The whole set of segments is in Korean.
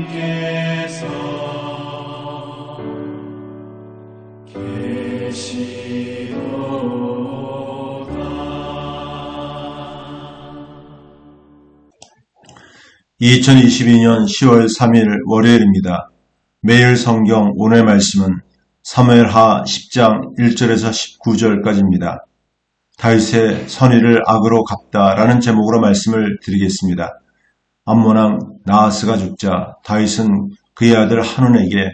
하나님께서 계시도다. 2022년 10월 3일 월요일입니다. 매일 성경 오늘 말씀은 사무엘하 10장 1절에서 19절까지입니다. 다윗의 선의를 악으로 갚다라는 제목으로 말씀을 드리겠습니다. 암몬왕 나하스가 죽자 다윗은 그의 아들 한온에게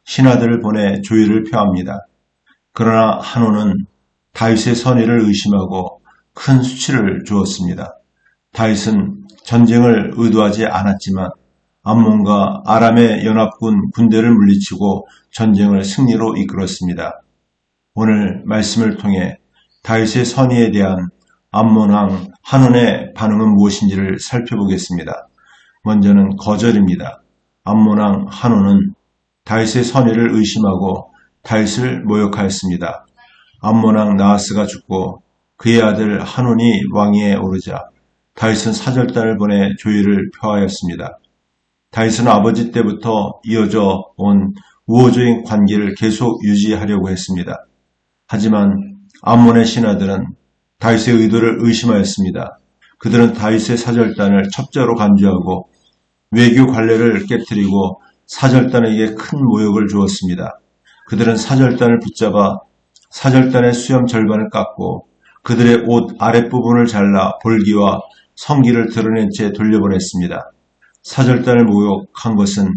신하들을 보내 조의를 표합니다. 그러나 한온은 다윗의 선의를 의심하고 큰 수치를 주었습니다. 다윗은 전쟁을 의도하지 않았지만 암몬과 아람의 연합군 군대를 물리치고 전쟁을 승리로 이끌었습니다. 오늘 말씀을 통해 다윗의 선의에 대한 암몬왕 한온의 반응은 무엇인지를 살펴보겠습니다. 먼저는 거절입니다. 암몬왕 한온은 다윗의 선의를 의심하고 다윗을 모욕하였습니다. 암몬왕 나하스가 죽고 그의 아들 한온이 왕위에 오르자 다윗은 사절단을 보내 조의를 표하였습니다. 다윗은 아버지 때부터 이어져 온 우호적인 관계를 계속 유지하려고 했습니다. 하지만 암몬의 신하들은 다윗의 의도를 의심하였습니다. 그들은 다윗의 사절단을 첩자로 간주하고 외교 관례를 깨뜨리고 사절단에게 큰 모욕을 주었습니다. 그들은 사절단을 붙잡아 사절단의 수염 절반을 깎고 그들의 옷 아랫부분을 잘라 볼기와 성기를 드러낸 채 돌려보냈습니다. 사절단을 모욕한 것은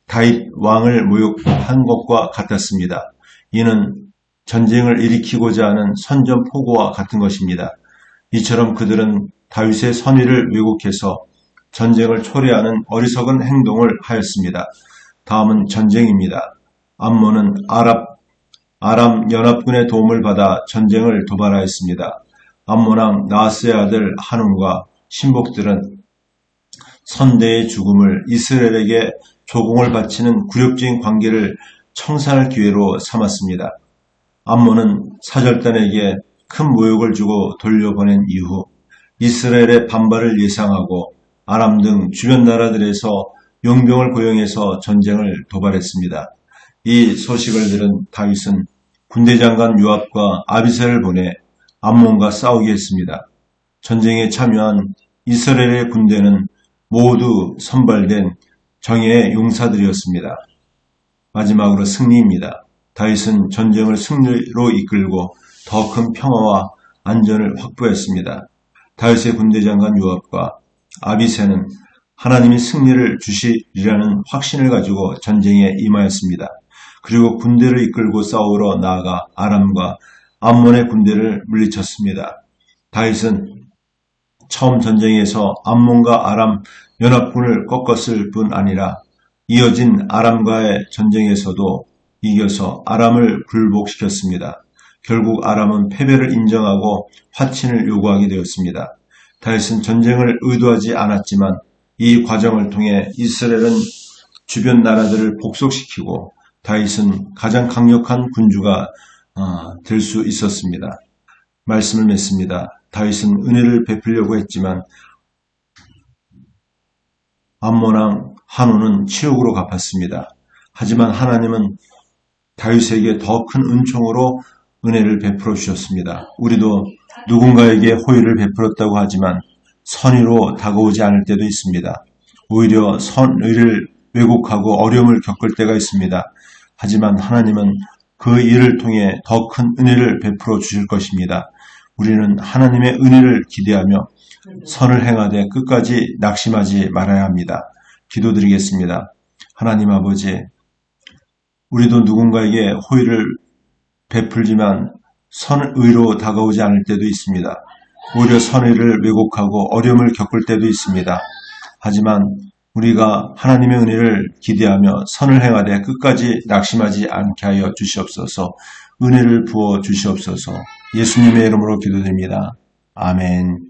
다윗 왕을 모욕한 것과 같았습니다. 이는 전쟁을 일으키고자 하는 선전포고와 같은 것입니다. 이처럼 그들은 다윗의 선의를 왜곡해서 전쟁을 초래하는 어리석은 행동을 하였습니다. 다음은 전쟁입니다. 암몬은 아람 연합군의 도움을 받아 전쟁을 도발하였습니다. 암몬왕 나하스의 아들 한온과 신복들은 선대의 죽음을 이스라엘에게 조공을 바치는 굴욕적인 관계를 청산할 기회로 삼았습니다. 암몬은 사절단에게 큰 모욕을 주고 돌려보낸 이후 이스라엘의 반발을 예상하고 아람 등 주변 나라들에서 용병을 고용해서 전쟁을 도발했습니다. 이 소식을 들은 다윗은 군대장관 요압과 아비새를 보내 암몬과 싸우게 했습니다. 전쟁에 참여한 이스라엘의 군대는 모두 선발된 정예의 용사들이었습니다. 마지막으로 승리입니다. 다윗은 전쟁을 승리로 이끌고 더 큰 평화와 안전을 확보했습니다. 다윗의 군대장관 요압과 아비새는 하나님이 승리를 주시리라는 확신을 가지고 전쟁에 임하였습니다. 그리고 군대를 이끌고 싸우러 나아가 아람과 암몬의 군대를 물리쳤습니다. 다윗은 처음 전쟁에서 암몬과 아람 연합군을 꺾었을 뿐 아니라 이어진 아람과의 전쟁에서도 이겨서 아람을 굴복시켰습니다. 결국 아람은 패배를 인정하고 화친을 요구하게 되었습니다. 다윗은 전쟁을 의도하지 않았지만 이 과정을 통해 이스라엘은 주변 나라들을 복속시키고 다윗은 가장 강력한 군주가 될 수 있었습니다. 말씀을 맺습니다. 다윗은 은혜를 베풀려고 했지만 암몬왕 한온은 치욕으로 갚았습니다. 하지만 하나님은 다윗에게 더 큰 은총으로 은혜를 베풀어 주셨습니다. 우리도 누군가에게 호의를 베풀었다고 하지만 선의로 다가오지 않을 때도 있습니다. 오히려 선의를 왜곡하고 어려움을 겪을 때가 있습니다. 하지만 하나님은 그 일을 통해 더 큰 은혜를 베풀어 주실 것입니다. 우리는 하나님의 은혜를 기대하며 선을 행하되 끝까지 낙심하지 말아야 합니다. 기도드리겠습니다. 하나님 아버지, 우리도 누군가에게 호의를 베풀지만 선의로 다가오지 않을 때도 있습니다. 오히려 선의를 왜곡하고 어려움을 겪을 때도 있습니다. 하지만 우리가 하나님의 은혜를 기대하며 선을 행하되 끝까지 낙심하지 않게 하여 주시옵소서. 은혜를 부어 주시옵소서. 예수님의 이름으로 기도드립니다. 아멘.